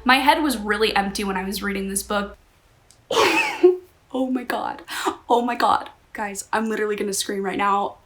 My head was really empty when I was reading this book. Oh my god. Oh my god. Guys, I'm literally gonna scream right now.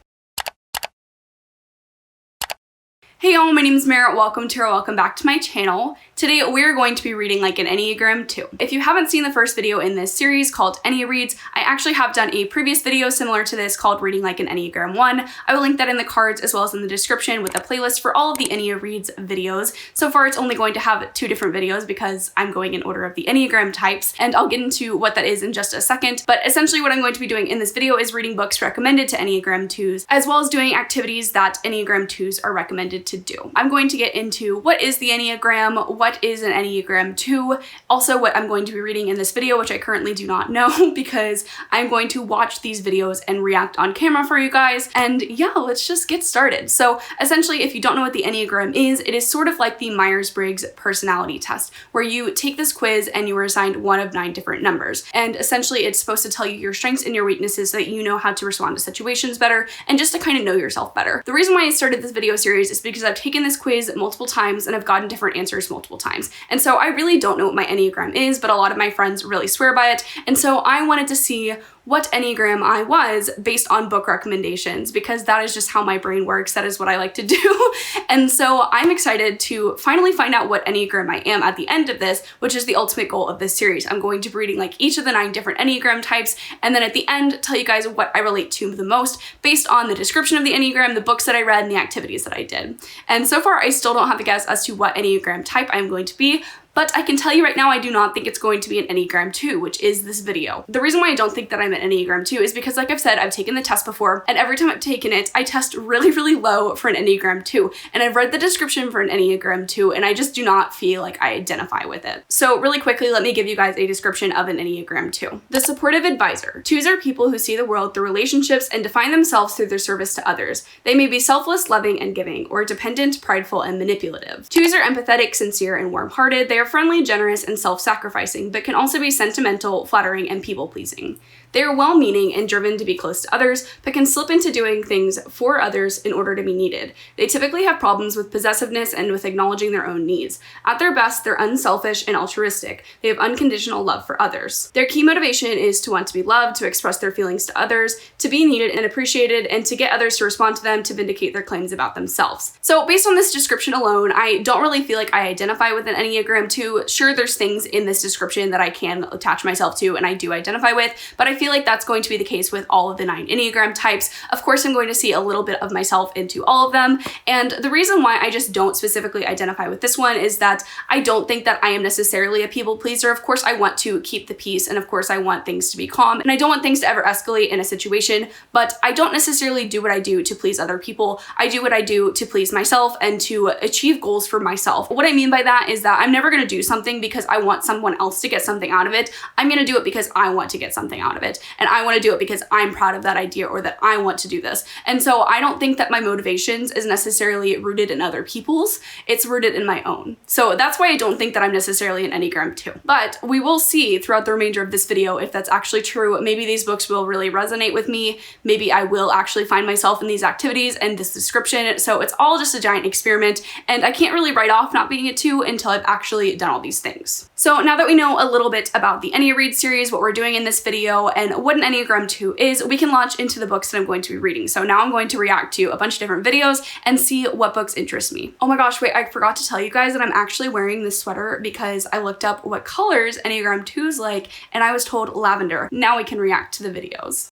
Hey y'all, my name is Mara, welcome back to my channel. Today we're going to be reading like an Enneagram 2. If you haven't seen the first video in this series called Enneareads, I actually have done a previous video similar to this called Reading Like an Enneagram 1. I will link that in the cards as well as in the description with a playlist for all of the Enneareads videos. So far it's only going to have 2 different videos because I'm going in order of the Enneagram types, and I'll get into what that is in just a second. But essentially what I'm going to be doing in this video is reading books recommended to Enneagram 2s, as well as doing activities that Enneagram 2s are recommended to do. I'm going to get into what is the Enneagram, what is an Enneagram 2, also what I'm going to be reading in this video, which I currently do not know because I'm going to watch these videos and react on camera for you guys. And yeah, let's just get started. So essentially, if you don't know what the Enneagram is, it is sort of like the Myers-Briggs personality test, where you take this quiz and you are assigned one of 9 different numbers. And essentially it's supposed to tell you your strengths and your weaknesses so that you know how to respond to situations better and just to kind of know yourself better. The reason why I started this video series is because I've taken this quiz multiple times and I've gotten different answers multiple times. And so I really don't know what my Enneagram is, but a lot of my friends really swear by it. And so I wanted to see what Enneagram I was based on book recommendations, because that is just how my brain works. That is what I like to do. And so I'm excited to finally find out what Enneagram I am at the end of this, which is the ultimate goal of this series. I'm going to be reading like each of the 9 different Enneagram types, and then at the end tell you guys what I relate to the most based on the description of the Enneagram, the books that I read, and the activities that I did. And so far I still don't have a guess as to what Enneagram type I'm going to be, but I can tell you right now, I do not think it's going to be an Enneagram 2, which is this video. The reason why I don't think that I'm an Enneagram 2 is because, like I've said, I've taken the test before, and every time I've taken it, I test really, really low for an Enneagram 2. And I've read the description for an Enneagram 2, and I just do not feel like I identify with it. So really quickly, let me give you guys a description of an Enneagram 2. The supportive advisor. 2s are people who see the world through relationships and define themselves through their service to others. They may be selfless, loving, and giving, or dependent, prideful, and manipulative. 2s are empathetic, sincere, and warm-hearted. They are friendly, generous, and self-sacrificing, but can also be sentimental, flattering, and people-pleasing. They are well-meaning and driven to be close to others, but can slip into doing things for others in order to be needed. They typically have problems with possessiveness and with acknowledging their own needs. At their best, they're unselfish and altruistic. They have unconditional love for others. Their key motivation is to want to be loved, to express their feelings to others, to be needed and appreciated, and to get others to respond to them to vindicate their claims about themselves. So based on this description alone, I don't really feel like I identify with an Enneagram 2. Sure, there's things in this description that I can attach myself to and I do identify with, but I feel like that's going to be the case with all of the 9 Enneagram types. Of course, I'm going to see a little bit of myself into all of them. And the reason why I just don't specifically identify with this one is that I don't think that I am necessarily a people pleaser. Of course, I want to keep the peace, and of course I want things to be calm, and I don't want things to ever escalate in a situation, but I don't necessarily do what I do to please other people. I do what I do to please myself and to achieve goals for myself. What I mean by that is that I'm never going to do something because I want someone else to get something out of it. I'm going to do it because I want to get something out of it. And I want to do it because I'm proud of that idea or that I want to do this. And so I don't think that my motivations is necessarily rooted in other people's. It's rooted in my own. So that's why I don't think that I'm necessarily an Enneagram 2. But we will see throughout the remainder of this video if that's actually true. Maybe these books will really resonate with me. Maybe I will actually find myself in these activities and this description. So it's all just a giant experiment, and I can't really write off not being a 2 until I've actually done all these things. So now that we know a little bit about the Enneareads series, what we're doing in this video, and what an Enneagram 2 is, we can launch into the books that I'm going to be reading. So now I'm going to react to a bunch of different videos and see what books interest me. Oh my gosh, wait, I forgot to tell you guys that I'm actually wearing this sweater because I looked up what colors Enneagram 2's like, and I was told lavender. Now we can react to the videos.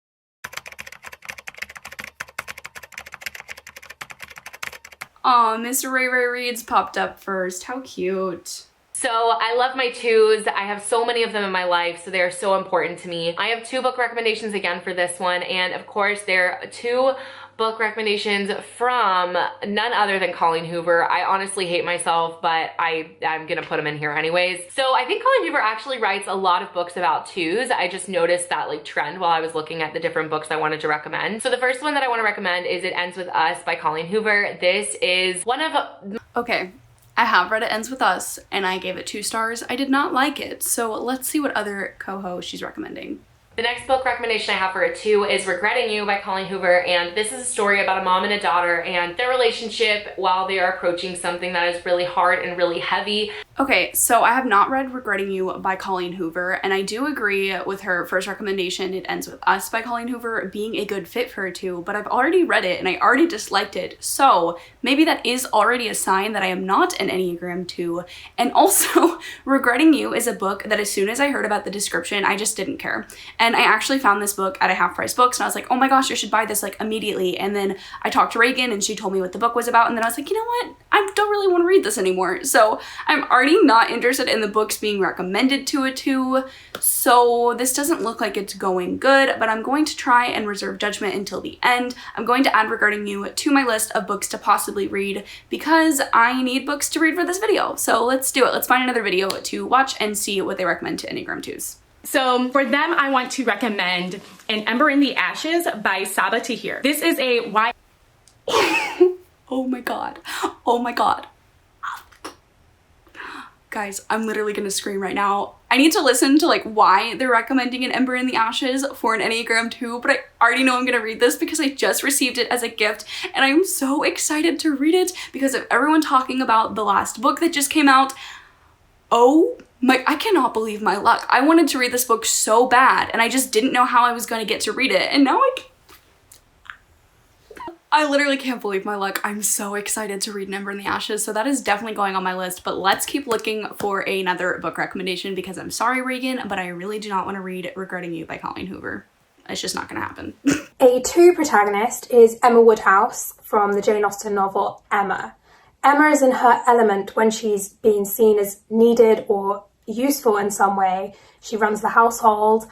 Aw, Miss Ray Ray Reads popped up first. How cute. So I love my 2s. I have so many of them in my life, so they are so important to me. I have 2 book recommendations again for this one, and of course they're 2 book recommendations from none other than Colleen Hoover. I honestly hate myself, but I'm gonna put them in here anyways. So I think Colleen Hoover actually writes a lot of books about 2s. I just noticed that like trend while I was looking at the different books I wanted to recommend. So the first one that I want to recommend is It Ends With Us by Colleen Hoover. This is one of... Okay. I have read It Ends With Us, and I gave it 2 stars. I did not like it, so let's see what other co-host she's recommending. The next book recommendation I have for it too is Regretting You by Colleen Hoover, and this is a story about a mom and a daughter and their relationship while they are approaching something that is really hard and really heavy. Okay, so I have not read Regretting You by Colleen Hoover, and I do agree with her first recommendation, It Ends With Us by Colleen Hoover, being a good fit for her too, but I've already read it and I already disliked it, so maybe that is already a sign that I am not an Enneagram 2. And also, Regretting You is a book that as soon as I heard about the description, I just didn't care. And I actually found this book at a half-price books, and I was like, oh my gosh, I should buy this like immediately. And then I talked to Reagan and she told me what the book was about, and then I was like, you know what? I don't really want to read this anymore. So I'm already not interested in the books being recommended to a 2, so this doesn't look like it's going good, but I'm going to try and reserve judgment until the end. I'm going to add Regretting You to my list of books to possibly read because I need books to read for this video. So let's do it. Let's find another video to watch and see what they recommend to Enneagram 2s. So for them, I want to recommend An Ember in the Ashes by Saba Tahir. This is a YA. Oh my god. Oh my god. Guys, I'm literally gonna scream right now. I need to listen to like why they're recommending An Ember in the Ashes for an Enneagram 2, but I already know I'm gonna read this because I just received it as a gift and I'm so excited to read it because of everyone talking about the last book that just came out. Oh my, I cannot believe my luck. I wanted to read this book so bad and I just didn't know how I was gonna get to read it, and now I literally can't believe my luck. I'm so excited to read An Ember in the Ashes, so that is definitely going on my list, but let's keep looking for another book recommendation because I'm sorry, Reagan, but I really do not want to read Regretting You by Colleen Hoover. It's just not gonna happen. A 2 protagonist is Emma Woodhouse from the Jane Austen novel Emma. Emma is in her element when she's being seen as needed or useful in some way. She runs the household,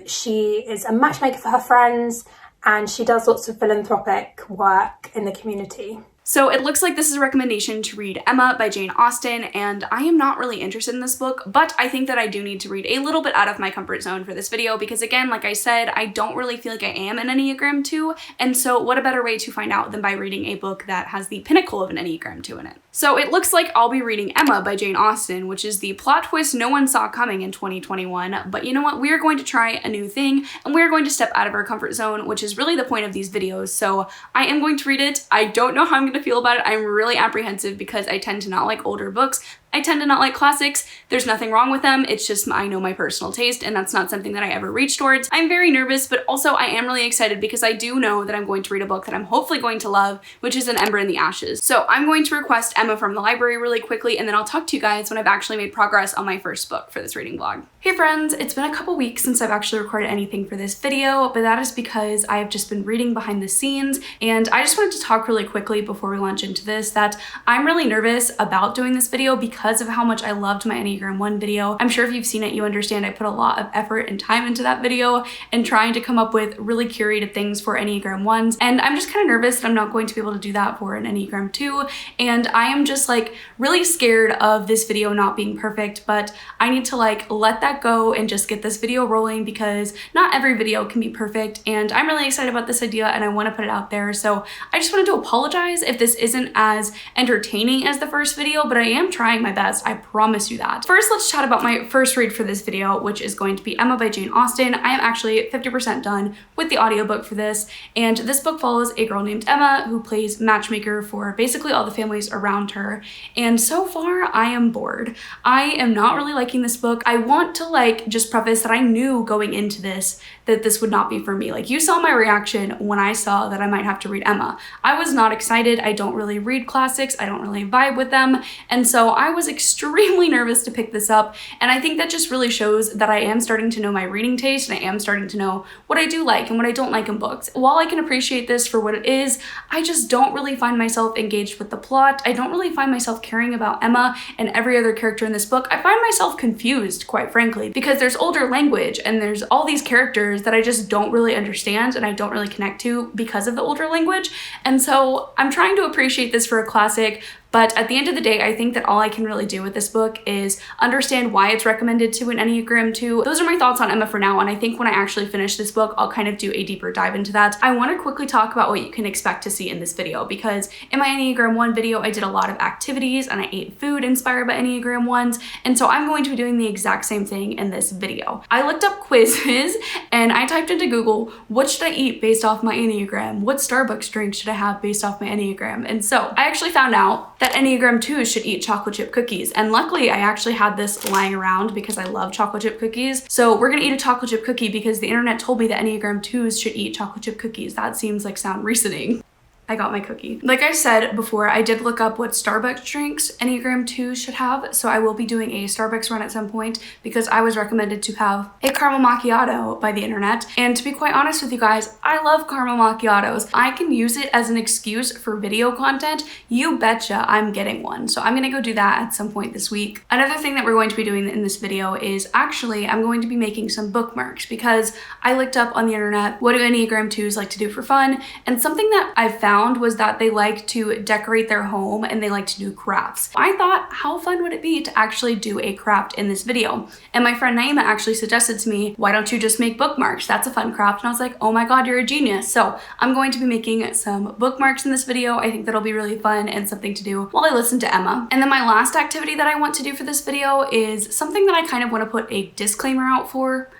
she is a matchmaker for her friends, and she does lots of philanthropic work in the community. So it looks like this is a recommendation to read Emma by Jane Austen, and I am not really interested in this book, but I think that I do need to read a little bit out of my comfort zone for this video because, again, like I said, I don't really feel like I am an Enneagram 2, and so what a better way to find out than by reading a book that has the pinnacle of an Enneagram 2 in it. So it looks like I'll be reading Emma by Jane Austen, which is the plot twist no one saw coming in 2021, but you know what? We are going to try a new thing, and we're going to step out of our comfort zone, which is really the point of these videos, so I am going to read it. I don't know how I'm going to feel about it. I'm really apprehensive because I tend to not like older books. I tend to not like classics. There's nothing wrong with them. It's just I know my personal taste and that's not something that I ever reach towards. I'm very nervous, but also I am really excited because I do know that I'm going to read a book that I'm hopefully going to love, which is An Ember in the Ashes. So I'm going to request Emma from the library really quickly and then I'll talk to you guys when I've actually made progress on my first book for this reading vlog. Hey friends, it's been a couple weeks since I've actually recorded anything for this video, but that is because I have just been reading behind the scenes, and I just wanted to talk really quickly before we launch into this that I'm really nervous about doing this video because of how much I loved my Enneagram 1 video. I'm sure if you've seen it, you understand I put a lot of effort and time into that video and trying to come up with really curated things for Enneagram 1s, and I'm just kind of nervous that I'm not going to be able to do that for an Enneagram 2, and I am just like really scared of this video not being perfect, but I need to like let that go and just get this video rolling because not every video can be perfect, and I'm really excited about this idea and I want to put it out there. So I just wanted to apologize if this isn't as entertaining as the first video, but I am trying my best. I promise you that. First, let's chat about my first read for this video, which is going to be Emma by Jane Austen. I am actually 50% done with the audiobook for this, and this book follows a girl named Emma who plays matchmaker for basically all the families around her, and so far I am bored. I am not really liking this book. I want to like just preface that I knew going into this that this would not be for me. Like, you saw my reaction when I saw that I might have to read Emma. I was not excited. I don't really read classics. I don't really vibe with them. And so I was extremely nervous to pick this up. And I think that just really shows that I am starting to know my reading taste and I am starting to know what I do like and what I don't like in books. While I can appreciate this for what it is, I just don't really find myself engaged with the plot. I don't really find myself caring about Emma and every other character in this book. I find myself confused, quite frankly, because there's older language and there's all these characters that I just don't really understand and I don't really connect to because of the older language. And so I'm trying to appreciate this for a classic, but at the end of the day, I think that all I can really do with this book is understand why it's recommended to an Enneagram 2. Those are my thoughts on Emma for now, and I think when I actually finish this book, I'll kind of do a deeper dive into that. I want to quickly talk about what you can expect to see in this video, because in my Enneagram 1 video, I did a lot of activities and I ate food inspired by Enneagram 1s, and so I'm going to be doing the exact same thing in this video. I looked up quizzes and I typed into Google, what should I eat based off my Enneagram? What Starbucks drink should I have based off my Enneagram? And so I actually found out that Enneagram 2s should eat chocolate chip cookies. And luckily I actually had this lying around because I love chocolate chip cookies. So we're gonna eat a chocolate chip cookie because the internet told me that Enneagram 2s should eat chocolate chip cookies. That seems like sound reasoning. I got my cookie. Like I said before, I did look up what Starbucks drinks Enneagram 2 should have, so I will be doing a Starbucks run at some point because I was recommended to have a caramel macchiato by the internet. And to be quite honest with you guys, I love caramel macchiatos. I can use it as an excuse for video content. You betcha I'm getting one. So I'm gonna go do that at some point this week. Another thing that we're going to be doing in this video is actually I'm going to be making some bookmarks because I looked up on the internet what do Enneagram 2s like to do for fun, and something that I've found was that they like to decorate their home and they like to do crafts. I thought, how fun would it be to actually do a craft in this video? And my friend Naima actually suggested to me, why don't you just make bookmarks? That's a fun craft. And I was like, oh my God, you're a genius. So I'm going to be making some bookmarks in this video. I think that'll be really fun and something to do while I listen to Emma. And then my last activity that I want to do for this video is something that I kind of want to put a disclaimer out for.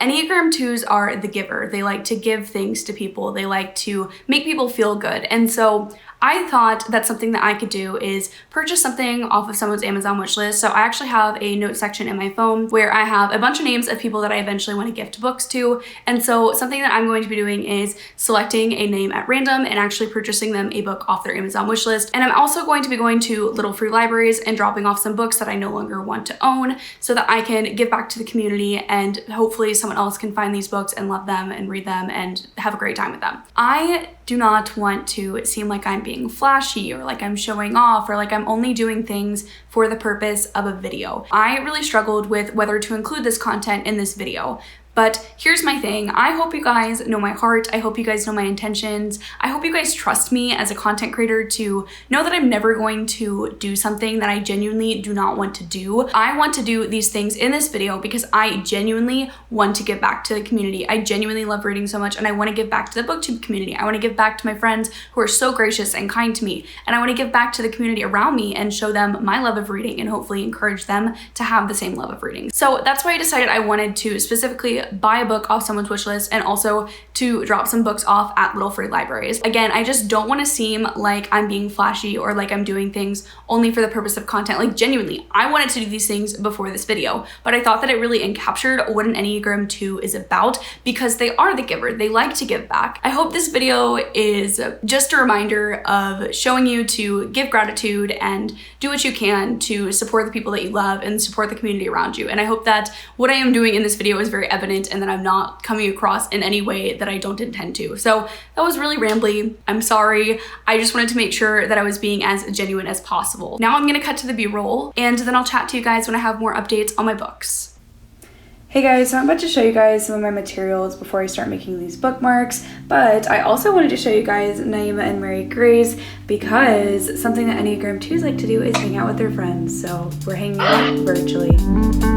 Enneagram 2s are the giver. They like to give things to people. They like to make people feel good. And so I thought that something that I could do is purchase something off of someone's Amazon wish list. So I actually have a note section in my phone where I have a bunch of names of people that I eventually want to gift books to. And so something that I'm going to be doing is selecting a name at random and actually purchasing them a book off their Amazon wish list. And I'm also going to be going to little free libraries and dropping off some books that I no longer want to own so that I can give back to the community and hopefully someone else can find these books and love them and read them and have a great time with them. I do not want to seem like I'm being flashy or like I'm showing off or like I'm only doing things for the purpose of a video. I really struggled with whether to include this content in this video. But here's my thing. I hope you guys know my heart. I hope you guys know my intentions. I hope you guys trust me as a content creator to know that I'm never going to do something that I genuinely do not want to do. I want to do these things in this video because I genuinely want to give back to the community. I genuinely love reading so much and I want to give back to the booktube community. I want to give back to my friends who are so gracious and kind to me. And I want to give back to the community around me and show them my love of reading and hopefully encourage them to have the same love of reading. So that's why I decided I wanted to specifically buy a book off someone's wish list and also to drop some books off at little free libraries. Again, I just don't want to seem like I'm being flashy or like I'm doing things only for the purpose of content. Like genuinely, I wanted to do these things before this video, but I thought that it really encaptured what an Enneagram 2 is about because they are the giver. They like to give back. I hope this video is just a reminder of showing you to give gratitude and do what you can to support the people that you love and support the community around you. And I hope that what I am doing in this video is very evident and that I'm not coming across in any way that I don't intend to. So that was really rambly. I'm sorry. I just wanted to make sure that I was being as genuine as possible. Now I'm gonna cut to the B-roll and then I'll chat to you guys when I have more updates on my books. Hey guys, so I'm about to show you guys some of my materials before I start making these bookmarks, but I also wanted to show you guys Naima and Mary Grace because something that Enneagram 2s like to do is hang out with their friends. So we're hanging out virtually.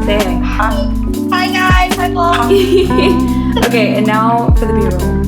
Say hey. Hi guys, hi vlog. Okay, and now for the B-roll.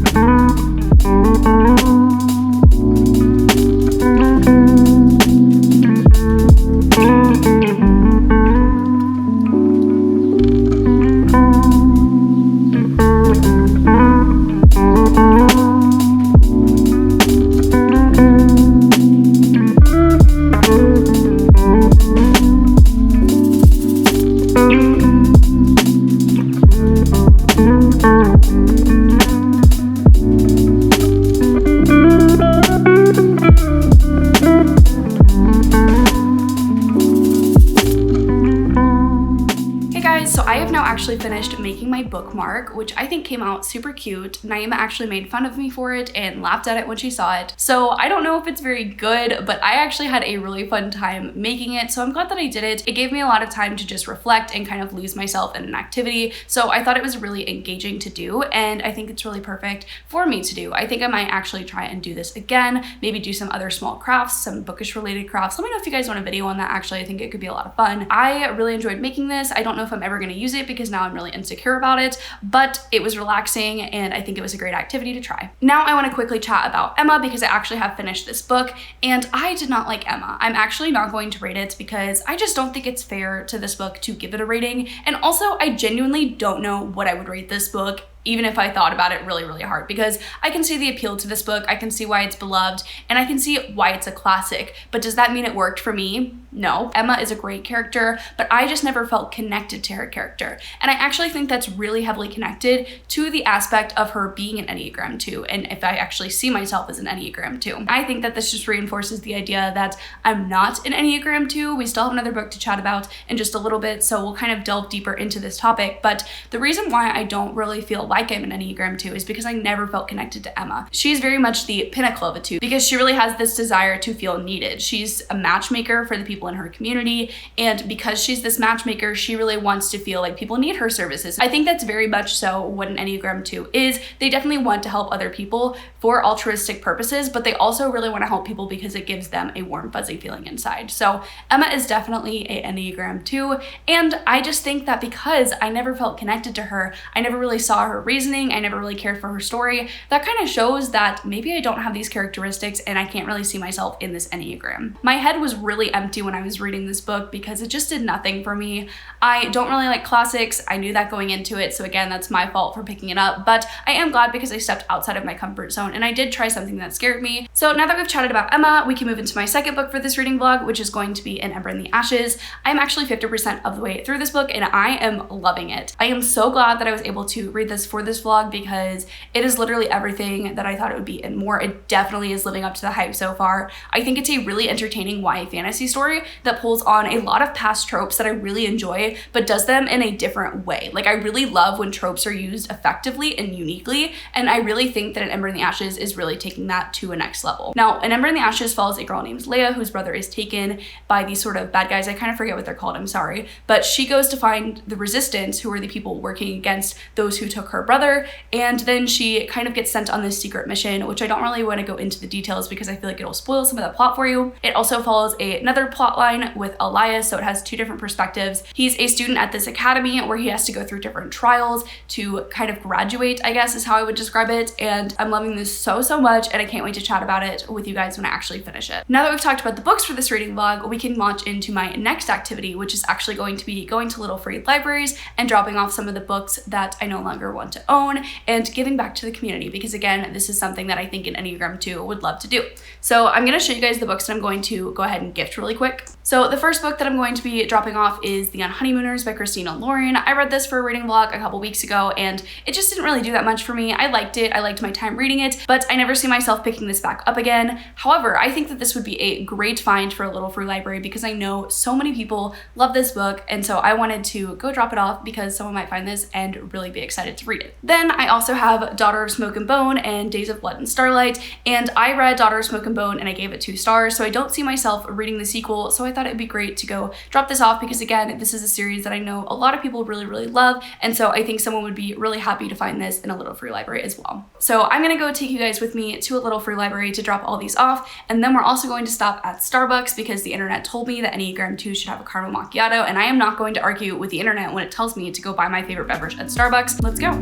Actually finished making my bookmark, which I think came out super cute. Naima actually made fun of me for it and laughed at it when she saw it. So I don't know if it's very good, but I actually had a really fun time making it. So I'm glad that I did it. It gave me a lot of time to just reflect and kind of lose myself in an activity. So I thought it was really engaging to do. And I think it's really perfect for me to do. I think I might actually try and do this again, maybe do some other small crafts, some bookish related crafts. Let me know if you guys want a video on that. Actually, I think it could be a lot of fun. I really enjoyed making this. I don't know if I'm ever going to use it because now I'm really insecure about it, but it was relaxing and I think it was a great activity to try. Now I want to quickly chat about Emma because I actually have finished this book and I did not like Emma. I'm actually not going to rate it because I just don't think it's fair to this book to give it a rating, and also I genuinely don't know what I would rate this book even if I thought about it really, really hard, because I can see the appeal to this book, I can see why it's beloved, and I can see why it's a classic. But does that mean it worked for me? No. Emma is a great character, but I just never felt connected to her character. And I actually think that's really heavily connected to the aspect of her being an Enneagram 2, and if I actually see myself as an Enneagram 2. I think that this just reinforces the idea that I'm not an Enneagram 2. We still have another book to chat about in just a little bit, so we'll kind of delve deeper into this topic. But the reason why I don't really feel like I'm an Enneagram 2 is because I never felt connected to Emma. She's very much the pinnacle of a 2 because she really has this desire to feel needed. She's a matchmaker for the people in her community, and because she's this matchmaker, she really wants to feel like people need her services. I think that's very much so what an Enneagram 2 is. They definitely want to help other people for altruistic purposes, but they also really want to help people because it gives them a warm, fuzzy feeling inside. So Emma is definitely an Enneagram 2, and I just think that because I never felt connected to her, I never really saw her reasoning, I never really cared for her story, that kind of shows that maybe I don't have these characteristics and I can't really see myself in this Enneagram. My head was really empty when I was reading this book because it just did nothing for me. I don't really like classics. I knew that going into it, so again, that's my fault for picking it up, but I am glad because I stepped outside of my comfort zone and I did try something that scared me. So now that we've chatted about Emma, we can move into my second book for this reading vlog, which is going to be An Ember in the Ashes. I'm actually 50% of the way through this book and I am loving it. I am so glad that I was able to read this for this vlog because it is literally everything that I thought it would be and more. It definitely is living up to the hype so far. I think it's a really entertaining YA fantasy story that pulls on a lot of past tropes that I really enjoy, but does them in a different way. Like, I really love when tropes are used effectively and uniquely, and I really think that An Ember in the Ashes is really taking that to a next level. Now, An Ember in the Ashes follows a girl named Leia whose brother is taken by these sort of bad guys. I kind of forget what they're called, I'm sorry, but she goes to find the resistance, who are the people working against those who took her brother, and then she kind of gets sent on this secret mission, which I don't really want to go into the details because I feel like it'll spoil some of the plot for you. It also follows another plot line with Elias, so it has two different perspectives. He's a student at this academy where he has to go through different trials to kind of graduate, I guess is how I would describe it, and I'm loving this so much, and I can't wait to chat about it with you guys when I actually finish it. Now that we've talked about the books for this reading vlog, we can launch into my next activity, which is actually going to be going to little free libraries and dropping off some of the books that I no longer want to own and giving back to the community, because again, this is something that I think an Enneagram 2 would love to do. So I'm going to show you guys the books that I'm going to go ahead and gift really quick. So the first book that I'm going to be dropping off is The Honeymooners by Christina Lauren. I read this for a reading vlog a couple weeks ago and it just didn't really do that much for me. I liked it, I liked my time reading it, but I never see myself picking this back up again. However, I think that this would be a great find for a little free library because I know so many people love this book, and so I wanted to go drop it off because someone might find this and really be excited to read it. Then I also have Daughter of Smoke and Bone and Days of Blood and Starlight, and I read Daughter of Smoke and Bone and I gave it 2 stars, so I don't see myself reading the sequel, so I thought it'd be great to go drop this off because again, this is a series that I know a lot of people really love, and so I think someone would be really happy to find this in a little free library as well. So I'm gonna go take you guys with me to a little free library to drop all these off, and then we're also going to stop at Starbucks because the internet told me that Enneagram 2 should have a caramel macchiato, and I am not going to argue with the internet when it tells me to go buy my favorite beverage at Starbucks. Let's go.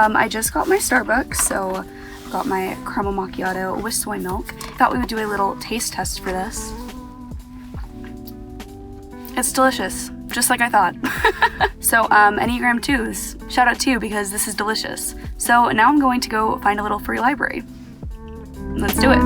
I just got my Starbucks, so got my caramel macchiato with soy milk. Thought we would do a little taste test for this. It's delicious, just like I thought. So Enneagram 2s, shout out to you because this is delicious. So now I'm going to go find a little free library. Let's do it.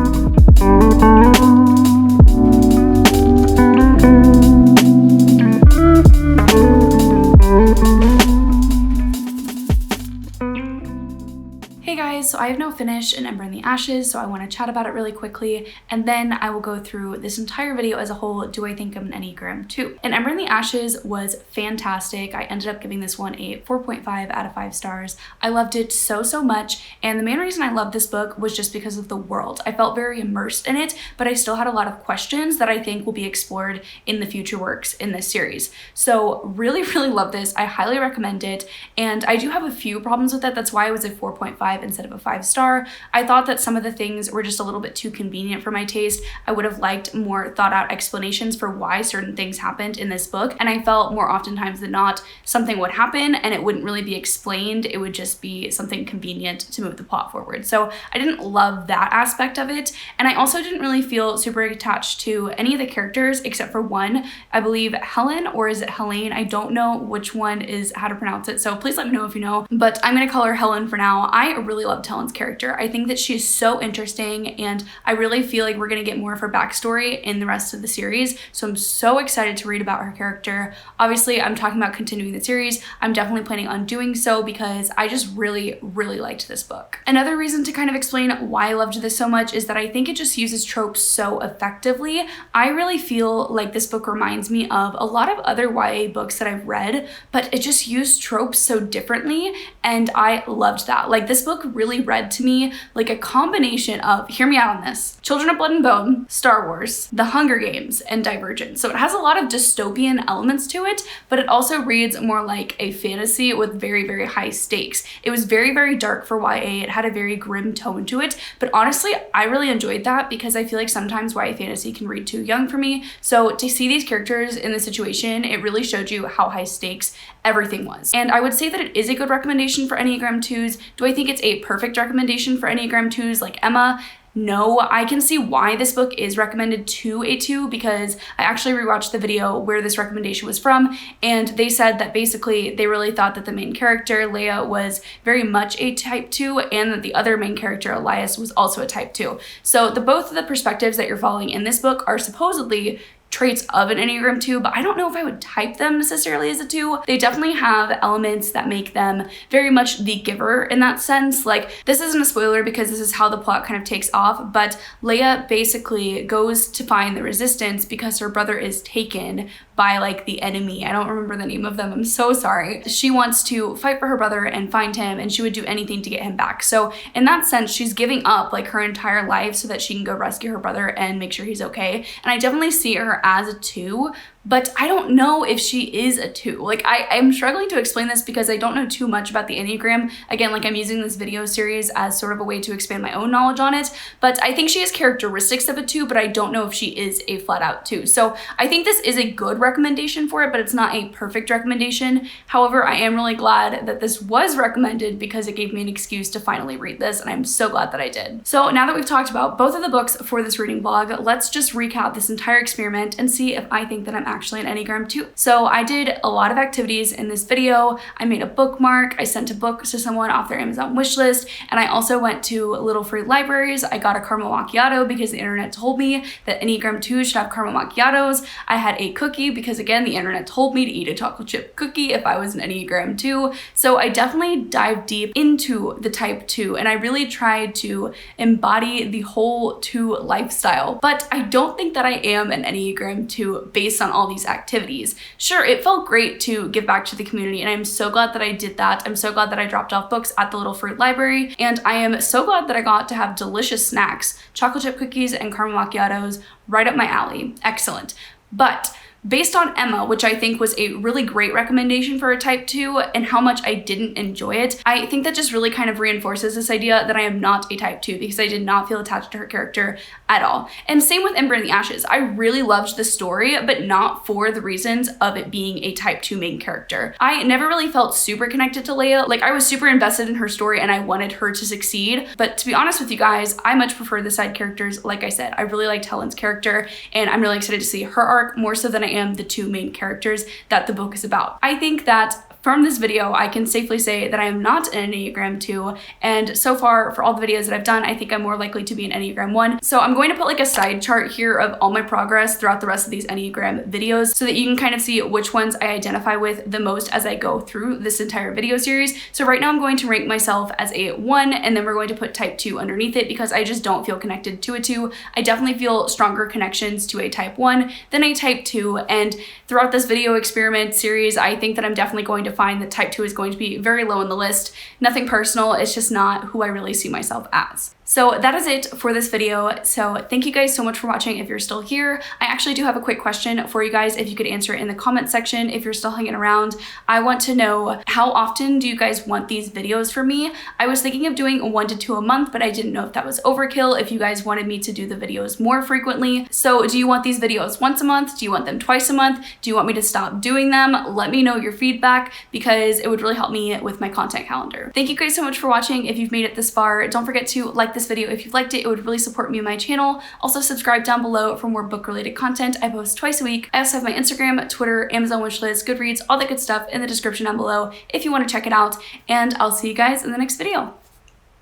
So I have now finished An Ember in the Ashes, so I want to chat about it really quickly, and then I will go through this entire video as a whole. Do I think I'm an Enneagram 2? An Ember in the Ashes was fantastic. I ended up giving this one a 4.5 out of 5 stars. I loved it so much, and the main reason I loved this book was just because of the world. I felt very immersed in it, but I still had a lot of questions that I think will be explored in the future works in this series. So really love this. I highly recommend it, and I do have a few problems with it. That's why it was a 4.5 instead of a 5 5-star. I thought that some of the things were just a little bit too convenient for my taste. I would have liked more thought out explanations for why certain things happened in this book, and I felt more oftentimes than not something would happen and it wouldn't really be explained. It would just be something convenient to move the plot forward. So I didn't love that aspect of it, and I also didn't really feel super attached to any of the characters except for one. I believe Helen, or is it Helene? I don't know which one is how to pronounce it, so please let me know if you know, but I'm gonna call her Helen for now. I really loved Helen's character. I think that she's so interesting, and I really feel like we're gonna get more of her backstory in the rest of the series, so I'm so excited to read about her character. Obviously, I'm talking about continuing the series. I'm definitely planning on doing so because I just really liked this book. Another reason to kind of explain why I loved this so much is that I think it just uses tropes so effectively. I really feel like this book reminds me of a lot of other YA books that I've read, but it just used tropes so differently, and I loved that. Like, this book really read to me like a combination of, hear me out on this, Children of Blood and Bone, Star Wars, The Hunger Games, and Divergent. So it has a lot of dystopian elements to it, but it also reads more like a fantasy with very high stakes. It was very dark for YA. It had a very grim tone to it, but honestly, I really enjoyed that because I feel like sometimes YA fantasy can read too young for me. So to see these characters in the situation, it really showed you how high stakes everything was. And I would say that it is a good recommendation for Enneagram 2s. Do I think it's a perfect recommendation for Enneagram 2s like Emma? No, I can see why this book is recommended to a 2 because I actually rewatched the video where this recommendation was from, and they said that basically they really thought that the main character, Leia, was very much a type 2 and that the other main character, Elias, was also a type 2. So both of the perspectives that you're following in this book are supposedly traits of an Enneagram 2, but I don't know if I would type them necessarily as a 2. They definitely have elements that make them very much the giver in that sense. Like, this isn't a spoiler because this is how the plot kind of takes off, but Leia basically goes to find the resistance because her brother is taken by like the enemy. I don't remember the name of them. I'm so sorry. She wants to fight for her brother and find him, and she would do anything to get him back. So in that sense, she's giving up like her entire life so that she can go rescue her brother and make sure he's okay. And I definitely see her as a 2, but I don't know if she is a 2. Like, I'm struggling to explain this because I don't know too much about the Enneagram. Again, like, I'm using this video series as sort of a way to expand my own knowledge on it, but I think she has characteristics of a 2, but I don't know if she is a flat out 2. So I think this is a good recommendation for it, but it's not a perfect recommendation. However, I am really glad that this was recommended because it gave me an excuse to finally read this, and I'm so glad that I did. So now that we've talked about both of the books for this reading vlog, let's just recap this entire experiment and see if I think that I'm actually an Enneagram 2. So I did a lot of activities in this video. I made a bookmark, I sent a book to someone off their Amazon wish list, and I also went to little free libraries. I got a caramel macchiato because the internet told me that Enneagram 2s should have caramel macchiatos. I had a cookie because, again, the internet told me to eat a chocolate chip cookie if I was an Enneagram 2. So I definitely dived deep into the type 2, and I really tried to embody the whole 2 lifestyle. But I don't think that I am an Enneagram 2 based on all these activities. Sure, it felt great to give back to the community, and I'm so glad that I did that. I'm so glad that I dropped off books at the Little Fruit Library, and I am so glad that I got to have delicious snacks, chocolate chip cookies and caramel macchiatos, right up my alley. Excellent. But based on Emma, which I think was a really great recommendation for a type 2, and how much I didn't enjoy it, I think that just really kind of reinforces this idea that I am not a type 2 because I did not feel attached to her character at all. And same with Ember in the Ashes. I really loved the story, but not for the reasons of it being a type 2 main character. I never really felt super connected to Leia. Like, I was super invested in her story and I wanted her to succeed. But to be honest with you guys, I much prefer the side characters. Like I said, I really liked Helen's character, and I'm really excited to see her arc more so than I am the 2 main characters that the book is about. I think that from this video, I can safely say that I am not an Enneagram 2, and so far, for all the videos that I've done, I think I'm more likely to be an Enneagram 1. So I'm going to put like a side chart here of all my progress throughout the rest of these Enneagram videos so that you can kind of see which ones I identify with the most as I go through this entire video series. So right now I'm going to rank myself as a 1, and then we're going to put type 2 underneath it because I just don't feel connected to a 2. I definitely feel stronger connections to a type 1 than a type 2, and throughout this video experiment series, I think that I'm definitely going to find that type 2 is going to be very low on the list. Nothing personal, it's just not who I really see myself as. So that is it for this video. So thank you guys so much for watching if you're still here. I actually do have a quick question for you guys if you could answer it in the comment section if you're still hanging around. I want to know, how often do you guys want these videos from me? I was thinking of doing 1 to 2 a month, but I didn't know if that was overkill, if you guys wanted me to do the videos more frequently. So do you want these videos once a month? Do you want them twice a month? Do you want me to stop doing them? Let me know your feedback because it would really help me with my content calendar. Thank you guys so much for watching. If you've made it this far, don't forget to like this video if you liked it. It would really support me and my channel. Also subscribe down below for more book related content. I post twice a week. I also have my Instagram, Twitter, Amazon wishlist, Goodreads, all that good stuff in the description down below if you want to check it out. And I'll see you guys in the next video.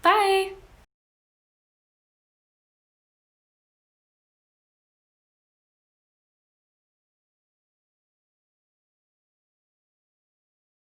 Bye!